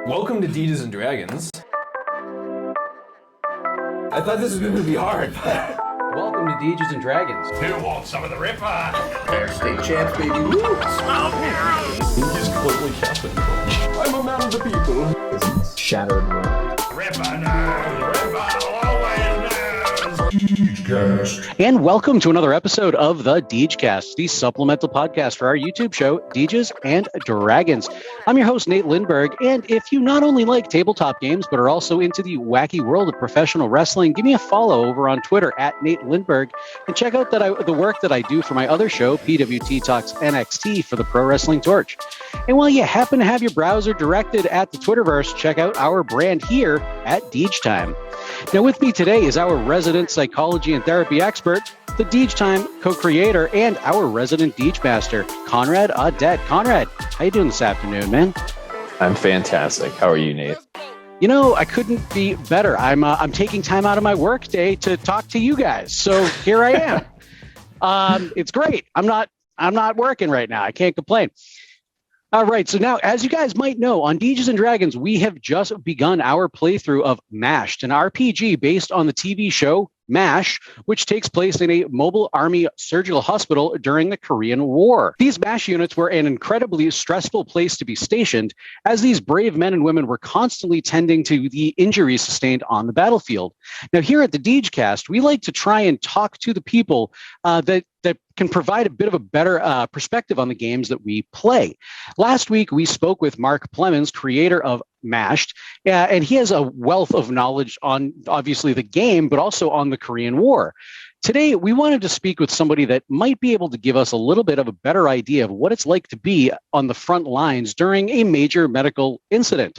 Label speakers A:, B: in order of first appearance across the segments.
A: Welcome to Deges and Dragons.
B: I thought this was going to be hard.
C: Welcome to Deges and Dragons.
D: Who wants some of the Ripper?
B: Fair state champs, baby. Woo!
D: Smoke arrows!
A: He's clearly Captain Crunch. I'm a man of the people.
B: Shattered world.
D: Ripper knows! Ripper always knows! Degecast.
C: And welcome to another episode of the Degecast, the supplemental podcast for our YouTube show, Deges and Dragons. I'm your host, Nate Lindberg, and if you not only like tabletop games, but are also into the wacky world of professional wrestling, give me a follow over on Twitter at Nate Lindberg, and check out the work that I do for my other show, PWT Talks NXT, for the Pro Wrestling Torch. And while you happen to have your browser directed at the Twitterverse, check out our brand here at Dege Time. Now, with me today is our resident psychology and therapy expert, the Dege Time co-creator, and our resident Dege master, Conrad and Nate. Conrad, how you doing this afternoon, man?
A: I'm fantastic. How are you, Nate?
C: You know, I couldn't be better. I'm taking time out of my work day to talk to you guys, so here I am. It's great. I'm not working right now. I can't complain. All right, so now, as you guys might know, on Deges and Dragons, we have just begun our playthrough of MASH, an RPG based on the TV show MASH, which takes place in a mobile army surgical hospital during the Korean War. These MASH units were an incredibly stressful place to be stationed, as these brave men and women were constantly tending to the injuries sustained on the battlefield. Now, here at the Degecast, we like to try and talk to the people that can provide a bit of a better perspective on the games that we play. Last week, we spoke with Mark Plemons, creator of MAShed, and he has a wealth of knowledge on, obviously, the game, but also on the Korean War. Today, we wanted to speak with somebody that might be able to give us a little bit of a better idea of what it's like to be on the front lines during a major medical incident.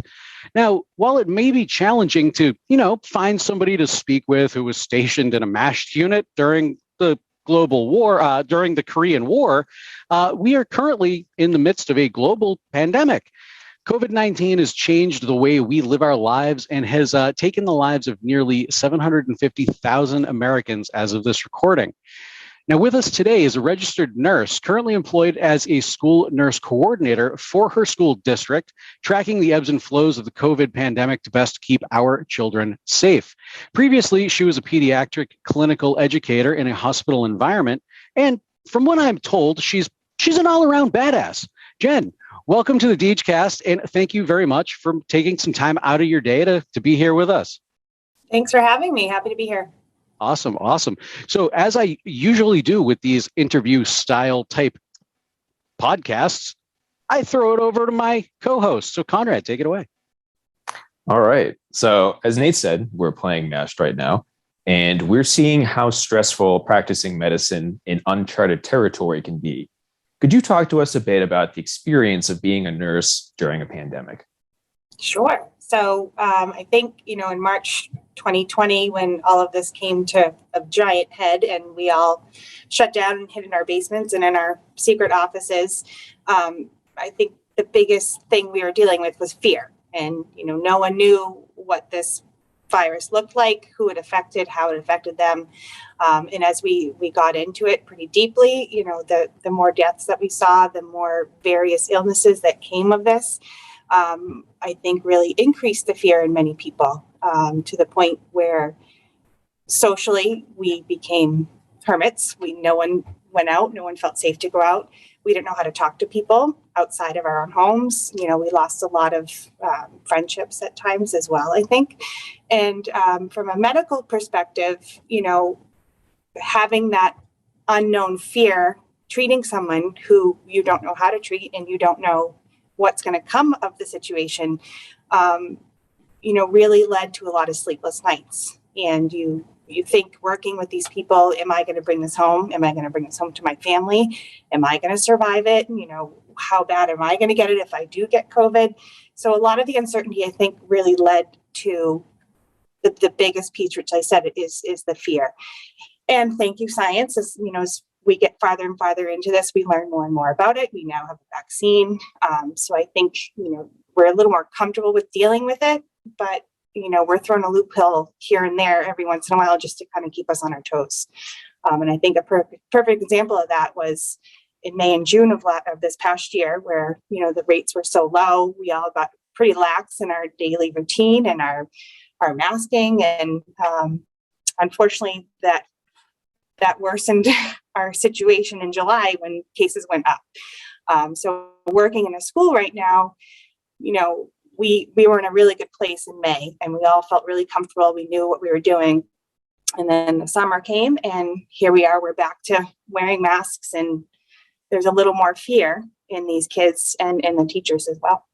C: Now, while it may be challenging to, find somebody to speak with who was stationed in a MAShed unit during the global war, during the Korean War, we are currently in the midst of a global pandemic. COVID-19 has changed the way we live our lives and has taken the lives of nearly 750,000 Americans as of this recording. Now, with us today is a registered nurse currently employed as a school nurse coordinator for her school district, tracking the ebbs and flows of the COVID pandemic to best keep our children safe. Previously, she was a pediatric clinical educator in a hospital environment, and from what I'm told, she's an all-around badass. Jen, welcome to the Degecast, and thank you very much for taking some time out of your day to be here with us.
E: Thanks for having me. Happy to be here.
C: Awesome. So as I usually do with these interview style type podcasts, I throw it over to my co-host. So Conrad, take it away.
A: All right. So as Nate said, we're playing MAShed right now, and we're seeing how stressful practicing medicine in uncharted territory can be. Could you talk to us a bit about the experience of being a nurse during a pandemic?
E: Sure. So I think, in March 2020, when all of this came to a giant head and we all shut down and hid in our basements and in our secret offices, I think the biggest thing we were dealing with was fear. And, no one knew what this virus looked like, who it affected, how it affected them. And as we got into it pretty deeply, the more deaths that we saw, the more various illnesses that came of this, I think really increased the fear in many people, to the point where socially we became hermits. No one went out. No one felt safe to go out. We didn't know how to talk to people outside of our own homes. We lost a lot of friendships at times as well, I think. And from a medical perspective, having that unknown fear, treating someone who you don't know how to treat and you don't know what's going to come of the situation, really led to a lot of sleepless nights. And you think, working with these people, am I going to bring this home? Am I going to bring this home to my family? Am I going to survive it? How bad am I going to get it if I do get COVID? So a lot of the uncertainty, I think, really led to the biggest piece, which I said is the fear. And thank you, science. As we get farther and farther into this, we learn more and more about it. We now have a vaccine. So I think, we're a little more comfortable with dealing with it, but, we're throwing a loophole here and there every once in a while just to kind of keep us on our toes. And I think a perfect example of that was, in May and June of this past year, where, the rates were so low, we all got pretty lax in our daily routine and our masking. And unfortunately, that worsened our situation in July when cases went up. So working in a school right now, we were in a really good place in May, and we all felt really comfortable. We knew what we were doing. And then the summer came, and here we are. We're back to wearing masks, and there's a little more fear in these kids and the teachers as well.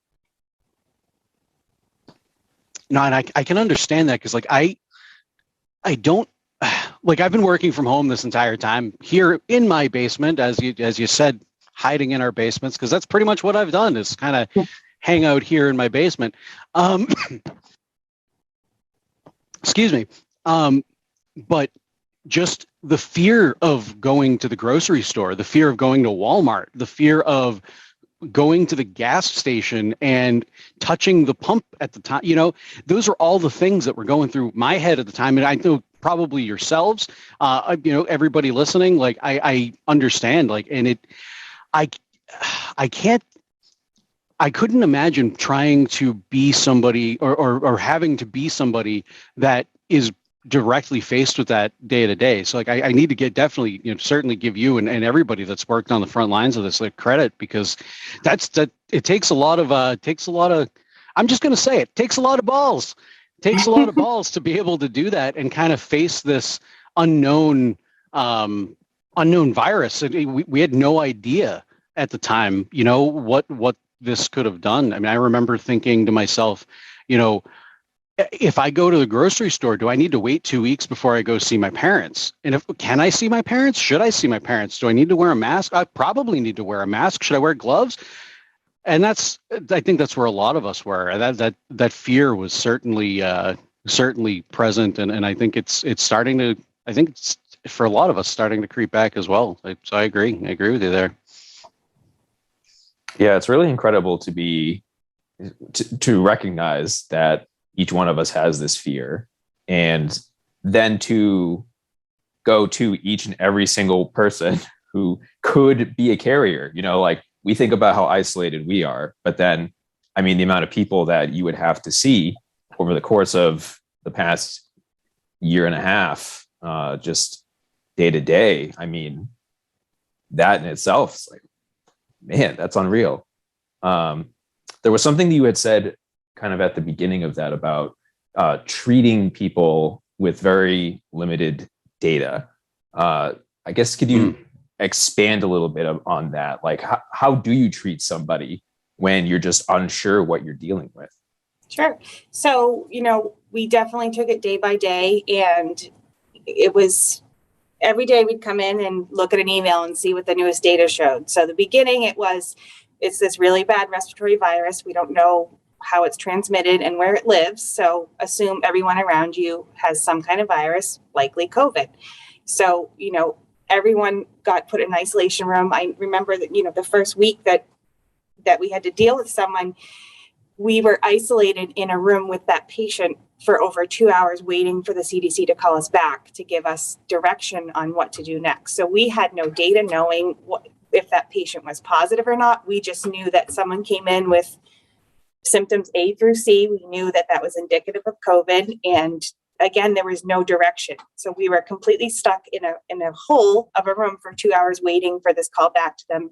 C: No, and I can understand that, because I don't, I've been working from home this entire time here in my basement, as you said, hiding in our basements, because that's pretty much what I've done, is kind of hang out here in my basement. Excuse me. But just the fear of going to the grocery store, the fear of going to Walmart, the fear of going to the gas station and touching the pump at the time, those are all the things that were going through my head at the time. And I know probably yourselves, everybody listening, I understand, and I couldn't imagine trying to be somebody or having to be somebody that is directly faced with that day to day. So I need to definitely, certainly give you and everybody that's worked on the front lines of this credit, because it takes a lot of, I'm just going to say it takes a lot of balls. It takes a lot of balls to be able to do that and kind of face this unknown virus. We had no idea at the time, what this could have done. I mean, I remember thinking to myself, if I go to the grocery store, do I need to wait 2 weeks before I go see my parents? And can I see my parents? Should I see my parents? Do I need to wear a mask? I probably need to wear a mask. Should I wear gloves? And I think that's where a lot of us were. That fear was certainly present, and I think it's starting to. I think it's, for a lot of us, starting to creep back as well. So I agree. I agree with you there.
A: Yeah, it's really incredible to recognize that each one of us has this fear, and then to go to each and every single person who could be a carrier. We think about how isolated we are, but then, the amount of people that you would have to see over the course of the past year and a half, just day to day. That in itself is man, that's unreal. There was something that you had said kind of at the beginning of that about treating people with very limited data. I guess, could you expand a little bit on that? How do you treat somebody when you're just unsure what you're dealing with?
E: Sure. So, we definitely took it day by day, and it was every day we'd come in and look at an email and see what the newest data showed. So the beginning, it's this really bad respiratory virus. We don't know how it's transmitted and where it lives. So assume everyone around you has some kind of virus, likely COVID. So, everyone got put in an isolation room. I remember that, the first week that we had to deal with someone, we were isolated in a room with that patient for over 2 hours, waiting for the CDC to call us back to give us direction on what to do next. So we had no data knowing if that patient was positive or not. We just knew that someone came in with symptoms A through C. We knew that was indicative of COVID. And again, there was no direction. So we were completely stuck in a hole of a room for 2 hours, waiting for this call back to them,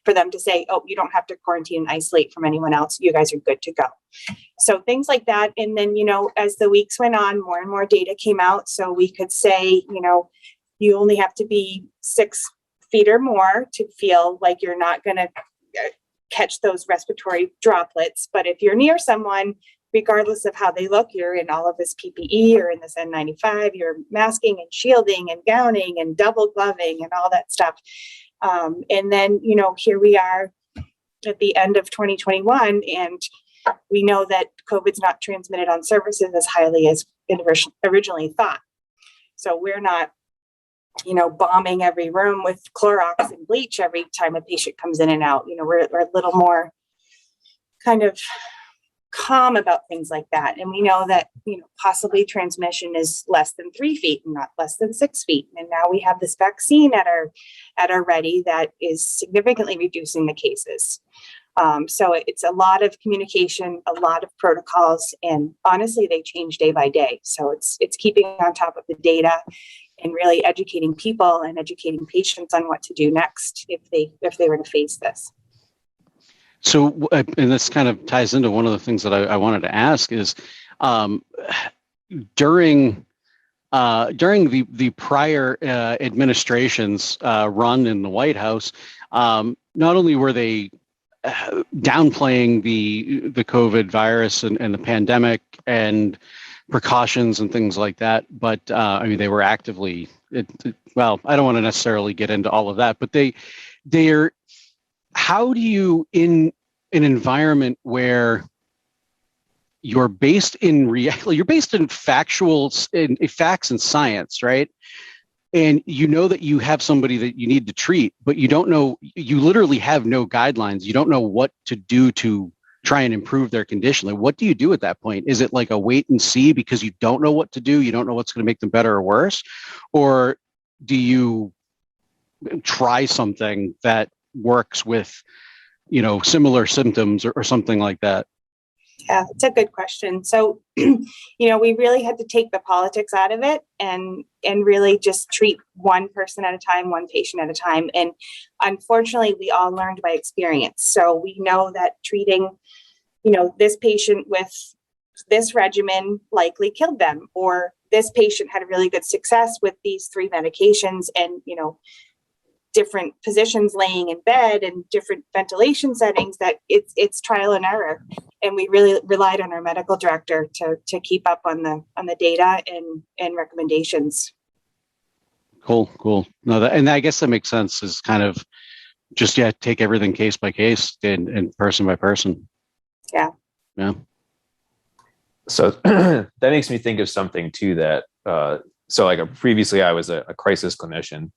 E: for them to say, oh, you don't have to quarantine and isolate from anyone else. You guys are good to go. So things like that. And then, as the weeks went on, more and more data came out. So we could say, you only have to be 6 feet or more to feel like you're not going to catch those respiratory droplets. But if you're near someone, regardless of how they look, you're in all of this PPE or in this N95, you're masking and shielding and gowning and double gloving and all that stuff. And then, here we are at the end of 2021, and we know that COVID's not transmitted on surfaces as highly as originally thought. So we're not, bombing every room with Clorox and bleach every time a patient comes in and out. We're a little more kind of calm about things like that. And we know that, possibly transmission is less than 3 feet and not less than 6 feet. And now we have this vaccine at our ready that is significantly reducing the cases. So it's a lot of communication, a lot of protocols, and honestly, they change day by day. So it's keeping on top of the data and really educating people and educating patients on what to do next if they were to face this.
C: So, and this kind of ties into one of the things that I wanted to ask is, during the prior administration's run in the White House, not only were they downplaying the COVID virus and the pandemic and precautions and things like that, but they were actively. Well, I don't want to necessarily get into all of that, but they're. How do you, in an environment where you're based in reality, you're based in facts and science, right? And you know that you have somebody that you need to treat, but you don't know, you literally have no guidelines. You don't know what to do to try and improve their condition. Like, what do you do at that point? Is it like a wait and see because you don't know what to do? You don't know what's going to make them better or worse? Or do you try something that works with, similar symptoms or something like that?
E: Yeah, it's a good question. So, we really had to take the politics out of it and really just treat one person at a time, one patient at a time. And unfortunately, we all learned by experience. So we know that treating, this patient with this regimen likely killed them, or this patient had a really good success with these 3 medications and, different positions laying in bed and different ventilation settings, that it's trial and error. And we really relied on our medical director to keep up on the data and recommendations.
C: Cool. No, and I guess that makes sense, is kind of just, take everything case by case and person by person.
E: Yeah.
A: So that makes me think of something too, that previously I was a crisis clinician,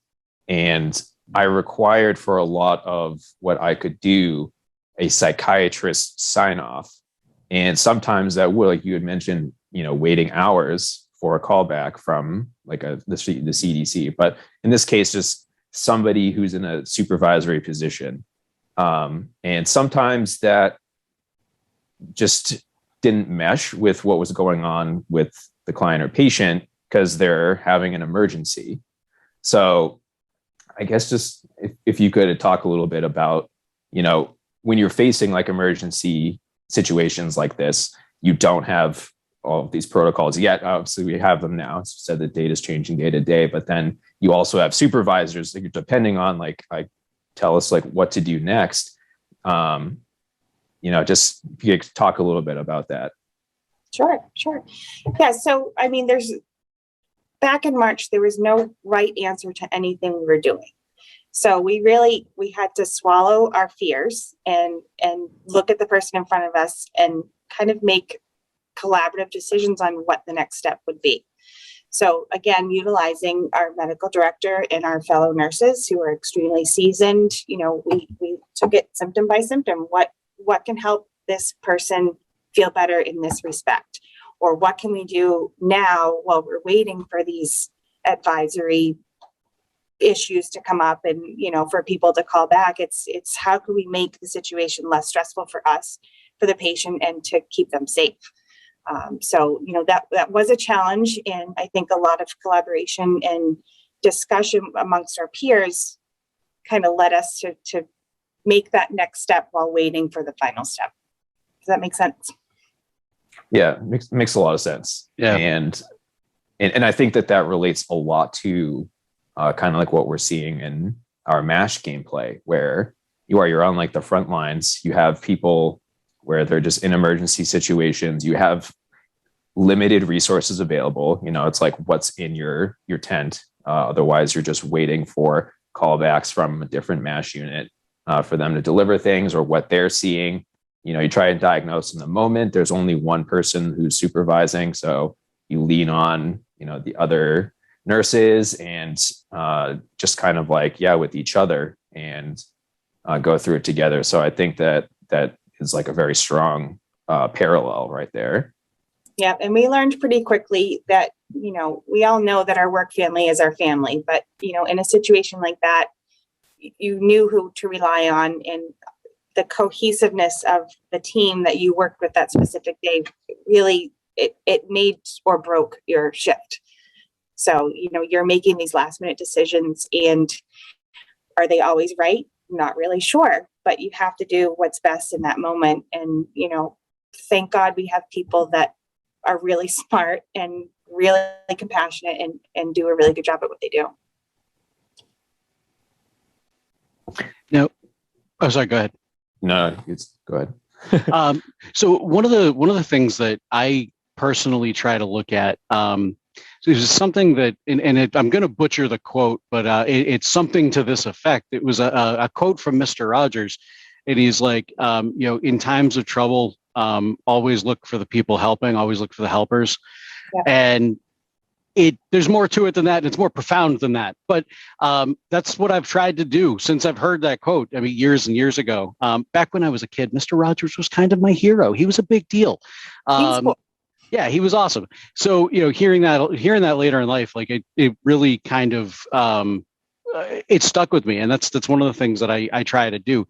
A: and I required for a lot of what I could do a psychiatrist sign off. And sometimes that would, like you had mentioned, waiting hours for a callback from the CDC. But in this case, just somebody who's in a supervisory position. And sometimes that just didn't mesh with what was going on with the client or patient because they're having an emergency. So I guess just if you could talk a little bit about, when you're facing emergency situations like this, you don't have all of these protocols yet. Obviously, we have them now. It's said that data is changing day to day, but then you also have supervisors that you're depending on, tell us what to do next. Just if you could talk a little bit about that.
E: Sure. Yeah. So, back in March, there was no right answer to anything we were doing. So we had to swallow our fears and look at the person in front of us and kind of make collaborative decisions on what the next step would be. So again, utilizing our medical director and our fellow nurses who are extremely seasoned, we took it symptom by symptom. What can help this person feel better in this respect? Or what can we do now while we're waiting for these advisory issues to come up and, for people to call back? It's how can we make the situation less stressful for us, for the patient, and to keep them safe? That was a challenge. And I think a lot of collaboration and discussion amongst our peers kind of led us to make that next step while waiting for the final step. Does that make sense?
A: Yeah, makes a lot of sense.
C: Yeah.
A: And I think that relates a lot to kind of like what we're seeing in our MASH gameplay, where you're on the front lines. You have people where they're just in emergency situations. You have limited resources available. It's what's in your tent. Otherwise, you're just waiting for callbacks from a different MASH unit for them to deliver things or what they're seeing. You try and diagnose in the moment. There's only one person who's supervising. So you lean on, the other nurses and just kind of with each other and go through it together. So I think that is a very strong parallel right there.
E: Yeah, and we learned pretty quickly that, we all know that our work family is our family, but, in a situation like that, you knew who to rely on, and the cohesiveness of the team that you worked with that specific day really, it made or broke your shift. So, you're making these last minute decisions, and are they always right? Not really sure, but you have to do what's best in that moment. And, thank God we have people that are really smart and really compassionate and do a really good job at what they do.
C: No. Oh, sorry. Go ahead.
A: No, go ahead.
C: So one of the things that I personally try to look at, is something that, I'm going to butcher the quote, but it's something to this effect. It was a quote from Mr. Rogers, and he's like, in times of trouble, always look for the people helping, always look for the helpers.
E: Yeah.
C: And there's more to it than that. And it's more profound than that. But that's what I've tried to do since I've heard that quote. I mean, years and years ago. Back when I was a kid, Mr. Rogers was kind of my hero. He was a big deal.
E: Cool.
C: Yeah, he was awesome. So, hearing that later in life, like it really kind of it stuck with me. And that's one of the things that I try to do.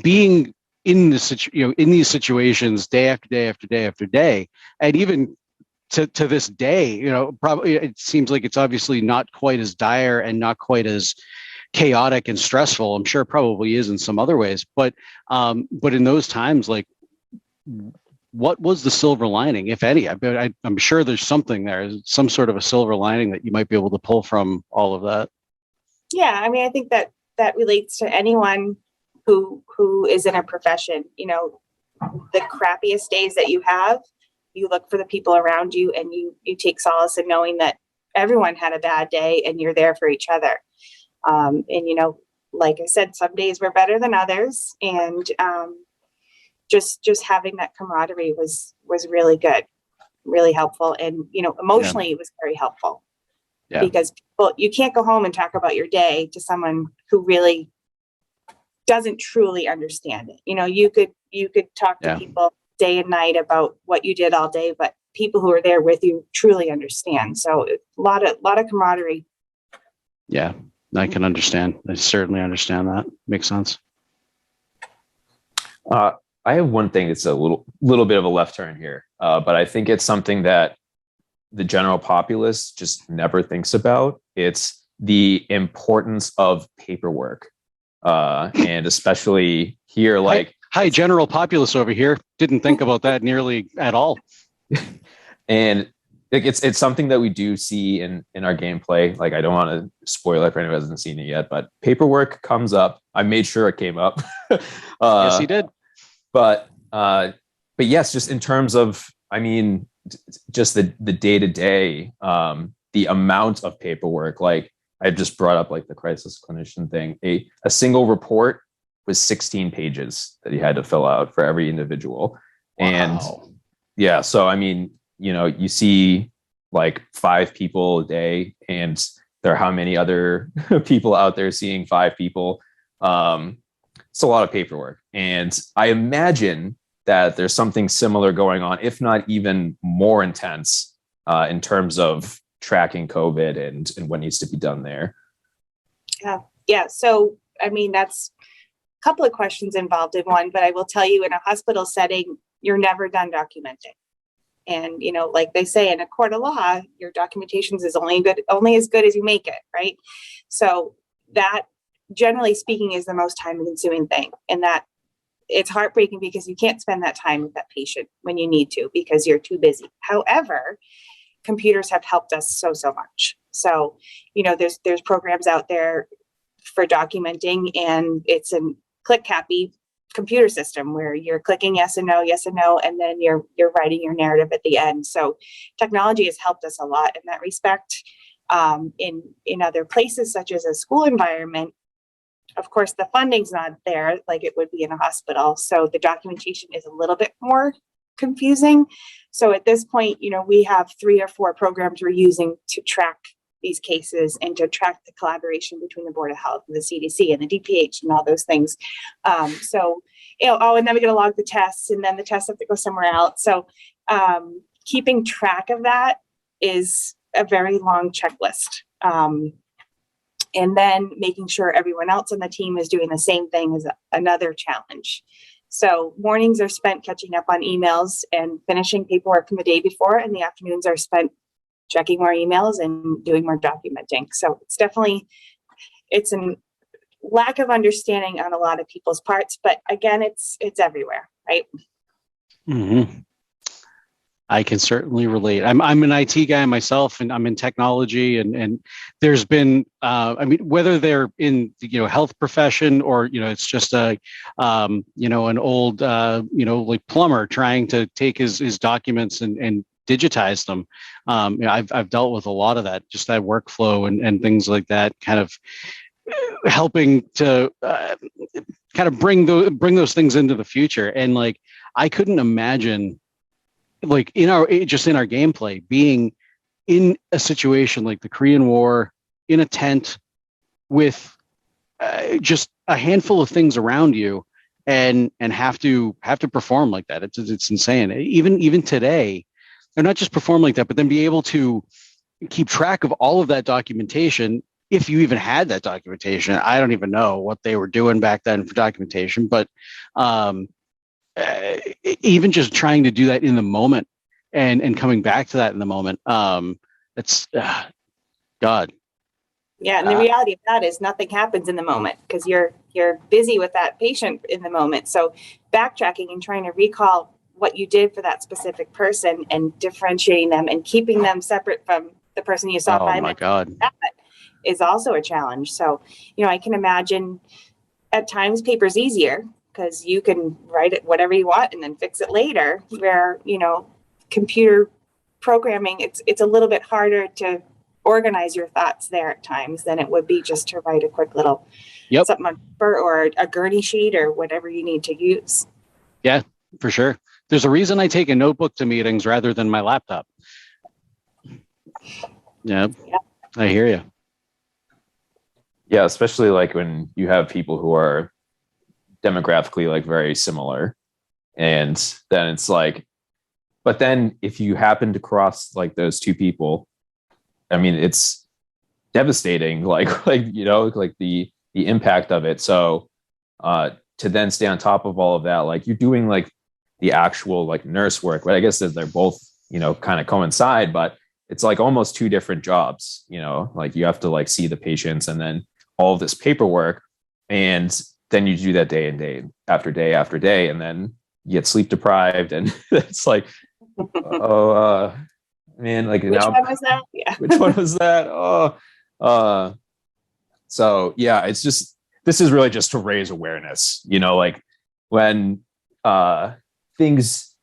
C: Being in in these situations day after day after day after day, and even to this day, probably it seems like it's obviously not quite as dire and not quite as chaotic and stressful. I'm sure it probably is in some other ways, but in those times, like, what was the silver lining, if any? I'm sure there's something there, some sort of a silver lining that you might be able to pull from all of that.
E: Yeah, I mean, I think that relates to anyone who is in a profession. The crappiest days that you have, you look for the people around you, and you take solace in knowing that everyone had a bad day and you're there for each other. And like I said, some days were better than others, and just having that camaraderie was really good, really helpful, and emotionally it was very helpful. Yeah. Because you can't go home and talk about your day to someone who really doesn't truly understand it. You could talk to people day and night about what you did all day, but people who are there with you truly understand. So a lot of camaraderie.
C: Yeah, I can understand. I certainly understand that. Makes sense.
A: I have one thing that's a little bit of a left turn here, but I think it's something that the general populace just never thinks about. It's the importance of paperwork. And especially here, like,
C: hi, general populace over here. Didn't think about that nearly at all.
A: And it's something that we do see in our gameplay. Like, I don't want to spoil it for anyone who hasn't seen it yet, but paperwork comes up. I made sure it came up.
C: Yes, he did.
A: But yes, just in terms of, I mean, just the day-to-day, the amount of paperwork, like, I just brought up like the crisis clinician thing. A single report was 16 pages that he had to fill out for every individual. Wow. And yeah, so I mean, you see like 5 people a day, and there are how many other people out there seeing 5 people? It's a lot of paperwork. And I imagine that there's something similar going on, if not even more intense, in terms of tracking COVID and what needs to be done there.
E: Yeah. So, I mean, that's a couple of questions involved in one, but I will tell you, in a hospital setting, you're never done documenting. And, like they say in a court of law, your documentations is only as good as you make it, right? So that, generally speaking, is the most time consuming thing. And that it's heartbreaking because you can't spend that time with that patient when you need to, because you're too busy. However, computers have helped us so much. So, there's programs out there for documenting, and it's a click-happy computer system where you're clicking yes and no, and then you're writing your narrative at the end. So technology has helped us a lot in that respect. In other places, such as a school environment, of course, the funding's not there like it would be in a hospital. So the documentation is a little bit more confusing. So at this point, we have 3 or 4 programs we're using to track these cases and to track the collaboration between the Board of Health and the CDC and the DPH and all those things. So and then we got to log the tests, and then the tests have to go somewhere else. So keeping track of that is a very long checklist. And then making sure everyone else on the team is doing the same thing is another challenge. So mornings are spent catching up on emails and finishing paperwork from the day before, and the afternoons are spent checking more emails and doing more documenting. So it's a lack of understanding on a lot of people's parts, but again, it's everywhere, right?
C: Mm-hmm. I can certainly relate. I'm an IT guy myself, and I'm in technology, and there's been, whether they're in health profession or it's just an old like plumber trying to take his documents and digitize them. I've dealt with a lot of that, just that workflow and things like that, kind of helping to kind of bring those things into the future. And like, I couldn't imagine, like in our gameplay, being in a situation like the Korean War, in a tent with just a handful of things around you, and have to perform like that. It's insane. Even today, or not just perform like that, but then be able to keep track of all of that documentation. If you even had that documentation, I don't even know what they were doing back then for documentation, but even just trying to do that in the moment and coming back to that in the moment, it's God.
E: Yeah, and the reality of that is nothing happens in the moment because you're busy with that patient in the moment. So backtracking and trying to recall what you did for that specific person and differentiating them and keeping them separate from the person you saw.
C: Oh my God,
E: that is also a challenge. So I can imagine at times paper's easier because you can write it whatever you want and then fix it later, where computer programming, it's a little bit harder to organize your thoughts there at times than it would be just to write a quick little something on paper or a gurney sheet or whatever you need to use.
C: Yeah, for sure. There's a reason I take a notebook to meetings rather than my laptop. Yeah. I hear you.
A: Yeah, especially like when you have people who are demographically like very similar, and then it's like, but then if you happen to cross like those two people, I mean, it's devastating, like the impact of it. So to then stay on top of all of that, like you're doing like the actual like nurse work, but I guess that they're both kind of coincide, but it's like almost two different jobs. Like you have to like see the patients and then all of this paperwork, and then you do that day and day after day after day, and then you get sleep deprived, and it's like, man, like
E: which one was that? Yeah.
A: Which one was that? So yeah, it's just, this is really just to raise awareness, like when things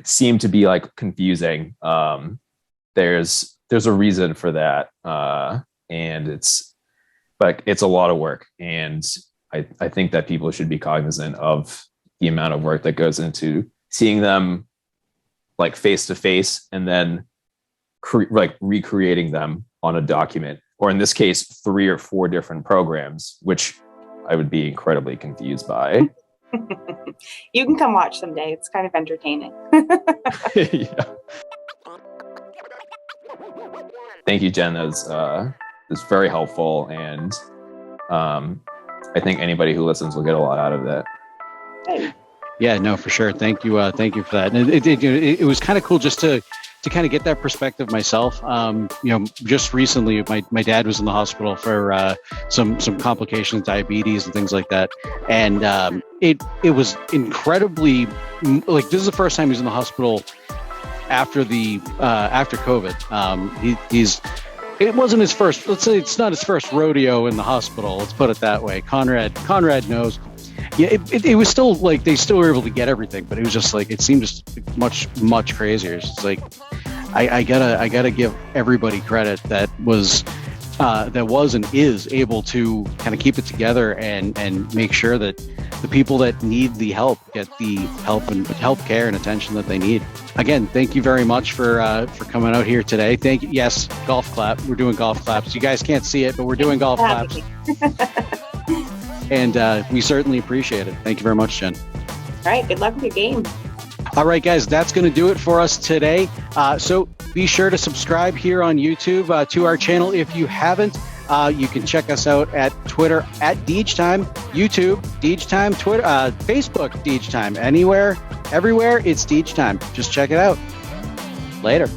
A: seem to be like confusing, there's a reason for that, and it's a lot of work, and I think that people should be cognizant of the amount of work that goes into seeing them like face to face, and then like recreating them on a document, or in this case 3 or 4 different programs, which I would be incredibly confused by.
E: You can come watch someday. It's kind of entertaining.
A: Yeah. Thank you, Jen. That was very helpful, and I think anybody who listens will get a lot out of that.
E: Hey.
C: Yeah, no, for sure. Thank you for that. And it was kind of cool just to kind of get that perspective myself. Just recently, my dad was in the hospital for some complications, diabetes and things like that. And it was incredibly, like, this is the first time he's in the hospital after COVID. It wasn't his first, let's say it's not his first rodeo in the hospital. Let's put it that way. Conrad knows. Yeah, it was still like they still were able to get everything, but it was just like it seemed just much crazier. It's like I gotta give everybody credit that was and is able to kind of keep it together and make sure that the people that need the help get the help care and attention that they need. Again, thank you very much for coming out here today. Thank you. Yes, golf clap. We're doing golf claps. You guys can't see it, but we're doing golf claps. And we certainly appreciate it. Thank you very much, Jen.
E: All right. Good luck with your game.
C: All right, guys, that's going to do it for us today. So be sure to subscribe here on YouTube to our channel if you haven't. You can check us out at Twitter at Degecast, YouTube Degecast, Twitter, Facebook Degecast. Anywhere, everywhere, it's Degecast. Just check it out. Later.